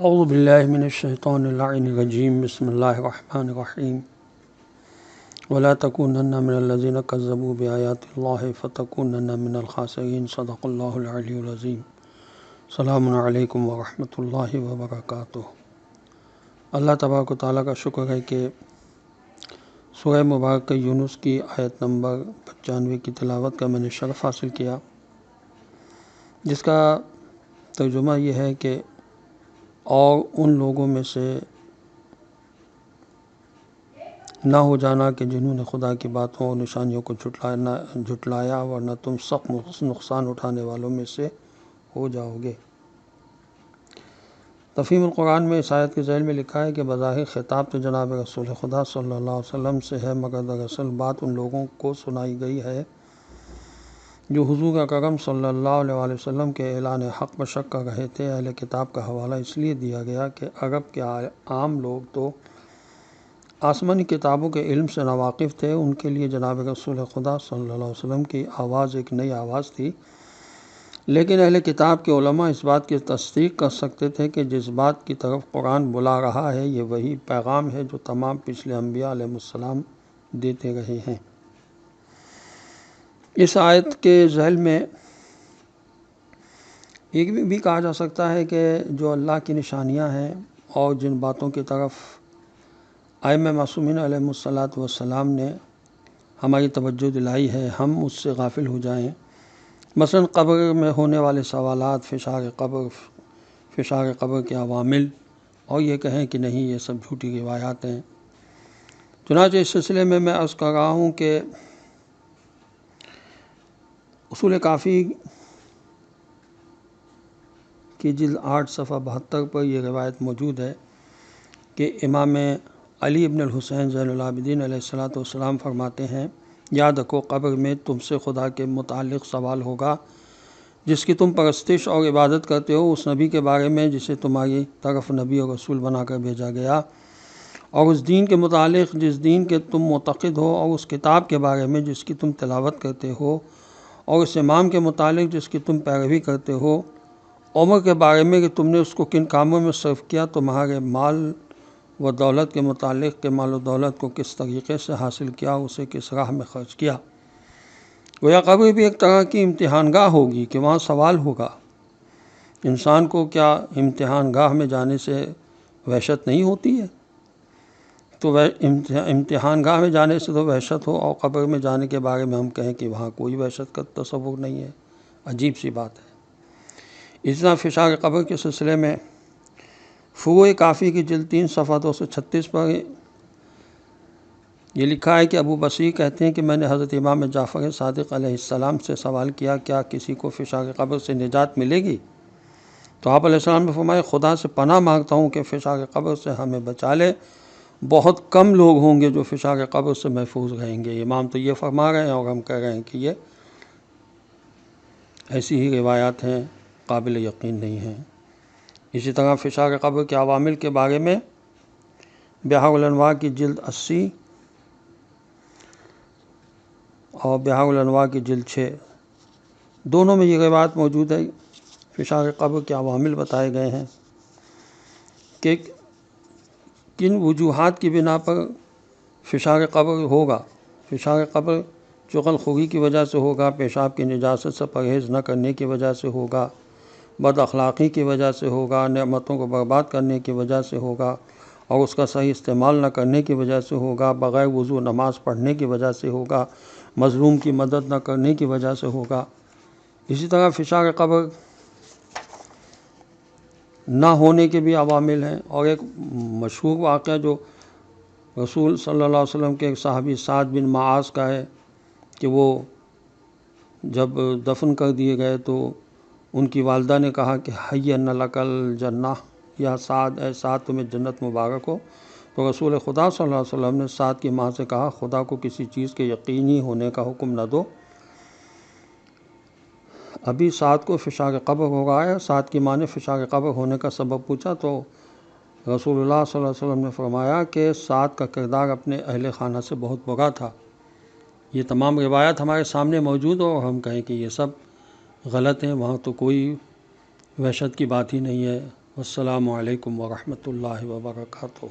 اعوذ باللہ من الشیطان اللعین الرجیم بسم اللہ الرحمن الرحیم ولا تکونن من الذین کذبوا بآیات اللہ فتکونن من الخاسرین صدق اللہ العلی العظیم۔ السلام علیکم ورحمۃ اللہ وبرکاتہ۔ اللہ تبارک و تعالیٰ کا شکر ہے کہ سورہ مبارکہ یونس کی آیت نمبر 95 کی تلاوت کا میں نے شرف حاصل کیا، جس کا ترجمہ یہ ہے کہ اور ان لوگوں میں سے نہ ہو جانا کہ جنہوں نے خدا کی باتوں اور نشانیوں کو جھٹلایا، ورنہ تم سخت نقصان اٹھانے والوں میں سے ہو جاؤ گے۔ تفہیم القرآن میں اس آیت کے ذیل میں لکھا ہے کہ بظاہر خطاب تو جناب رسول خدا صلی اللہ علیہ وسلم سے ہے، مگر دراصل بات ان لوگوں کو سنائی گئی ہے جو حضور اکرم صلی اللہ علیہ وسلم کے اعلان حق پر شک کر رہے تھے۔ اہل کتاب کا حوالہ اس لیے دیا گیا کہ عرب کے عام لوگ تو آسمانی کتابوں کے علم سے ناواقف تھے، ان کے لیے جناب رسول خدا صلی اللہ علیہ وسلم کی آواز ایک نئی آواز تھی، لیکن اہل کتاب کے علماء اس بات کی تصدیق کر سکتے تھے کہ جس بات کی طرف قرآن بلا رہا ہے یہ وہی پیغام ہے جو تمام پچھلے انبیاء علیہ السلام دیتے رہے ہیں۔ اس آیت کے ذیل میں یہ بھی کہا جا سکتا ہے کہ جو اللہ کی نشانیاں ہیں اور جن باتوں کی طرف ائمہ معصومین علیہ السلام نے ہماری توجہ دلائی ہے، ہم اس سے غافل ہو جائیں۔ مثلا قبر میں ہونے والے سوالات، فشار قبر کے عوامل، اور یہ کہیں کہ نہیں یہ سب جھوٹی روایات ہیں۔ چنانچہ اس سلسلے میں عرض کر رہا ہوں کہ اصول کافی کی جلد 8 صفحہ 72 پر یہ روایت موجود ہے کہ امام علی ابن الحسین زین العابدین علیہ السلام فرماتے ہیں، یاد رکھو قبر میں تم سے خدا کے متعلق سوال ہوگا جس کی تم پرستش اور عبادت کرتے ہو، اس نبی کے بارے میں جسے تمہاری طرف نبی اور رسول بنا کر بھیجا گیا، اور اس دین کے متعلق جس دین کے تم معتقد ہو، اور اس کتاب کے بارے میں جس کی تم تلاوت کرتے ہو، اور اس امام کے متعلق جس کی تم پیروی کرتے ہو، عمر کے بارے میں کہ تم نے اس کو کن کاموں میں صرف کیا، تمہارے مال و دولت کے متعلق کہ مال و دولت کو کس طریقے سے حاصل کیا، اسے کس راہ میں خرچ کیا۔ گویا قبر بھی ایک طرح کی امتحان گاہ ہوگی کہ وہاں سوال ہوگا۔ انسان کو کیا امتحان گاہ میں جانے سے وحشت نہیں ہوتی ہے؟ تو امتحان گاہ میں جانے سے تو وحشت ہو، اور قبر میں جانے کے بارے میں ہم کہیں کہ وہاں کوئی وحشت کا تصور نہیں ہے، عجیب سی بات ہے۔ اس طرح فشار قبر کے سلسلے میں فروع کافی کی جلد 3 صفحہ 236 پر یہ لکھا ہے کہ ابو بصیر کہتے ہیں کہ میں نے حضرت امام جعفر صادق علیہ السلام سے سوال کیا، کیا کسی کو فشار قبر سے نجات ملے گی؟ تو آپ علیہ السلام نے فرمایا، خدا سے پناہ مانگتا ہوں کہ فشار قبر سے ہمیں بچا لے، بہت کم لوگ ہوں گے جو فشار قبر سے محفوظ رہیں گے۔ امام تو یہ فرما رہے ہیں اور ہم کہہ رہے ہیں کہ یہ ایسی ہی روایات ہیں، قابل یقین نہیں ہیں۔ اسی طرح فشار قبر کے عوامل کے بارے میں بحار الانوار کی جلد 80 اور بحار الانوار کی جلد 6 دونوں میں یہ روایت موجود ہے۔ فشار قبر کے عوامل بتائے گئے ہیں کہ کن وجوہات کی بنا پر فشار قبر ہوگا۔ فشار قبر چغل خوری کی وجہ سے ہوگا، پیشاب کی نجاست سے پرہیز نہ کرنے کی وجہ سے ہوگا، بد اخلاقی کی وجہ سے ہوگا، نعمتوں کو برباد کرنے کی وجہ سے ہوگا اور اس کا صحیح استعمال نہ کرنے کی وجہ سے ہوگا، بغیر وضو نماز پڑھنے کی وجہ سے ہوگا، مظلوم کی مدد نہ کرنے کی وجہ سے ہوگا۔ اسی طرح فشار قبر نہ ہونے کے بھی عوامل ہیں، اور ایک مشہور واقعہ جو رسول صلی اللہ علیہ وسلم کے ایک صحابی سعد بن معاذ کا ہے کہ وہ جب دفن کر دیے گئے تو ان کی والدہ نے کہا کہ حی ان لک الجنہ، یا سعد، اے سعد تمہیں جنت مبارک ہو۔ تو رسول خدا صلی اللہ علیہ وسلم نے سعد کی ماں سے کہا، خدا کو کسی چیز کے یقینی ہونے کا حکم نہ دو، ابھی سعد کو فشار قبر ہو رہا ہے۔ سعد کی ماں نے فشار قبر ہونے کا سبب پوچھا تو رسول اللہ صلی اللہ علیہ وسلم نے فرمایا کہ سعد کا کردار اپنے اہل خانہ سے بہت برا تھا۔ یہ تمام روایات ہمارے سامنے موجود ہو اور ہم کہیں کہ یہ سب غلط ہیں، وہاں تو کوئی وحشت کی بات ہی نہیں ہے، السلام علیکم ورحمۃ اللہ وبرکاتہ۔